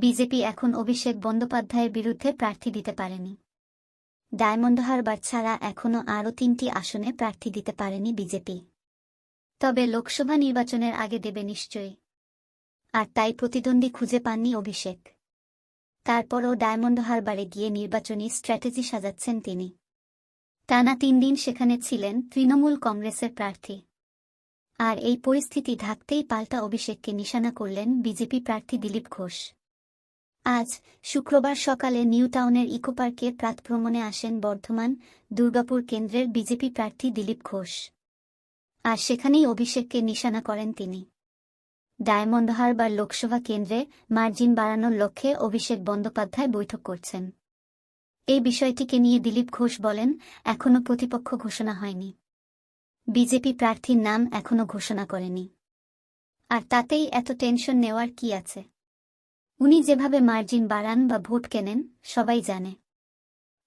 BJP এখন অভিষেক বন্দ্যোপাধ্যায়ের বিরুদ্ধে প্রার্থী দিতে পারেনি। ডায়মন্ড হারবার ছাড়া এখনও আরও ৩টি আসনে প্রার্থী দিতে পারেনি বিজেপি। তবে লোকসভা নির্বাচনের আগে দেবে নিশ্চয়ই। আর তাই প্রতিদ্বন্দ্বী খুঁজে পাননি অভিষেক। তারপরও ডায়মন্ড হারবারে গিয়ে নির্বাচনী স্ট্র্যাটেজি সাজাচ্ছেন তিনি। টানা ৩ দিন সেখানে ছিলেন তৃণমূল কংগ্রেসের প্রার্থী। আর এই পরিস্থিতি ঢাকতেই পাল্টা অভিষেককে নিশানা করলেন বিজেপি প্রার্থী দিলীপ ঘোষ। আজ শুক্রবার সকালে নিউ টাউনের ইকোপার্কে প্রাতভ্রমণে আসেন বর্ধমান দুর্গাপুর কেন্দ্রের বিজেপি প্রার্থী দিলীপ ঘোষ। আর সেখানেই অভিষেককে নিশানা করেন তিনি। ডায়মন্ড হারবার লোকসভা কেন্দ্রে মার্জিন বাড়ানোর লক্ষ্যে অভিষেক বন্দ্যোপাধ্যায় বৈঠক করছেন। এই বিষয়টিকে নিয়ে দিলীপ ঘোষ বলেন, এখনও প্রতিপক্ষ ঘোষণা হয়নি। বিজেপি প্রার্থীর নাম এখনও ঘোষণা করেনি। আর তাতেই এত টেনশন নেওয়ার কি আছে? উনি যেভাবে মার্জিন বাড়ান বা ভোট কেনেন সবাই জানে।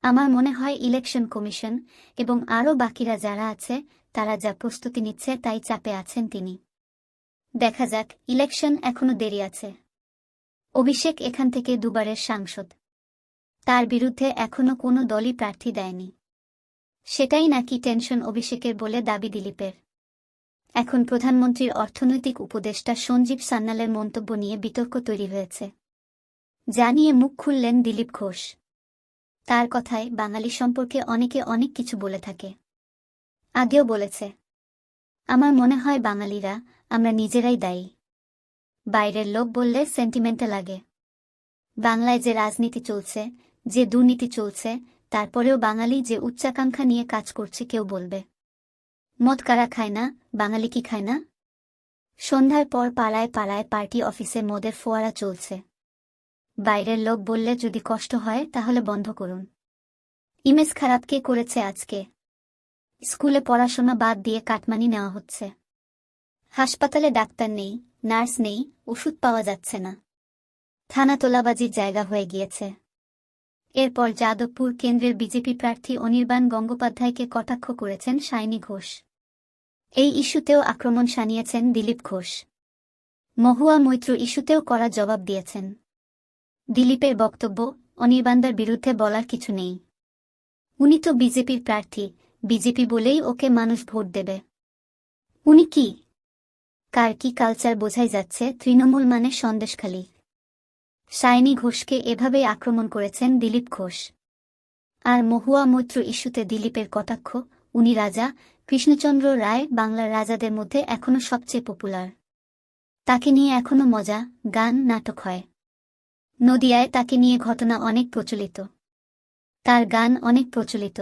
আমার মনে হয় ইলেকশন কমিশন এবং আরও বাকিরা যারা আছে তারা যা প্রস্তুতি নিচ্ছে তাই চাপে আছেন তিনি। দেখা যাক, ইলেকশন এখনও দেরি আছে। অভিষেক এখান থেকে দুবারের সাংসদ। তার বিরুদ্ধে এখনও কোনো দলই প্রার্থী দেয়নি। সেটাই নাকি টেনশন অভিষেকের বলে দাবি দিলীপের। এখন প্রধানমন্ত্রীর অর্থনৈতিক উপদেষ্টা সঞ্জীব সান্যালের মন্তব্য নিয়ে বিতর্ক তৈরি হয়েছে। যা নিয়ে মুখ খুললেন দিলীপ ঘোষ। তার কথায় বাঙালি সম্পর্কে অনেকে অনেক কিছু বলে থাকে। আগেও বলেছে, আমার মনে হয় বাঙালিরা আমরা নিজেরাই দায়ী। বাইরের লোক বললে সেন্টিমেন্টে লাগে। বাংলায় যে রাজনীতি চলছে, যে দুর্নীতি চলছে, তারপরেও বাঙালি যে উচ্চাকাঙ্ক্ষা নিয়ে কাজ করছে কেউ বলবে, মদ কারা খায় না, বাঙালি কি খায় না? সন্ধ্যার পর পাড়ায় পাড়ায় পার্টি অফিসে মদের ফোয়ারা চলছে। বাইরের লোক বললে যদি কষ্ট হয় তাহলে বন্ধ করুন। ইমেজ খারাপ কে করেছে আজকে? স্কুলে পড়াশোনা বাদ দিয়ে কাটমানি নেওয়া হচ্ছে। হাসপাতালে ডাক্তার নেই, নার্স নেই, ওষুধ পাওয়া যাচ্ছে না। থানা তোলাবাজির জায়গা হয়ে গিয়েছে। এরপর যাদবপুর কেন্দ্রের বিজেপি প্রার্থী অনির্বাণ গঙ্গোপাধ্যায়কে কটাক্ষ করেছেন সায়নী ঘোষ। এই ইস্যুতেও আক্রমণ শানিয়েছেন দিলীপ ঘোষ। মহুয়া মৈত্র ইস্যুতেও কড়া জবাব দিয়েছেন। দিলীপের বক্তব্য, অনির্বাণদার বিরুদ্ধে বলার কিছু নেই। উনি তো বিজেপির প্রার্থী, বিজেপি বলেই ওকে মানুষ ভোট দেবে। উনি কি, কার কি কালচার বোঝাই যাচ্ছে তৃণমূল মানে সন্দেশখালি। সায়নী ঘোষকে এভাবেই আক্রমণ করেছেন দিলীপ ঘোষ। আর মহুয়া মৈত্র ইস্যুতে দিলীপের কটাক্ষ, উনি রাজা, কৃষ্ণচন্দ্র রায় বাংলার রাজাদের মধ্যে এখনও সবচেয়ে পপুলার। তাকে নিয়ে এখনও মজা, গান, নাটক হয়। নদিয়ায় তাকে নিয়ে ঘটনা অনেক প্রচলিত। তার গান অনেক প্রচলিত।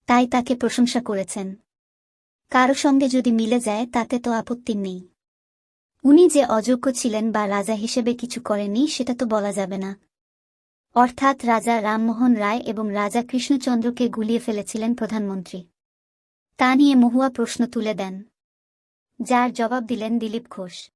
তাই তাকে প্রশংসা করেছেন। কারো সঙ্গে যদি মিলে যায় তাতে তো আপত্তি নেই। উনি যে অযোগ্য ছিলেন বা রাজা হিসেবে কিছু করেননি সেটা তো বলা যাবে না। অর্থাৎ রাজা রামমোহন রায় এবং রাজা কৃষ্ণচন্দ্রকে গুলিয়ে ফেলেছিলেন প্রধানমন্ত্রী। তা নিয়ে মহুয়া প্রশ্ন তুলে দেন, যার জবাব দিলেন দিলীপ ঘোষ।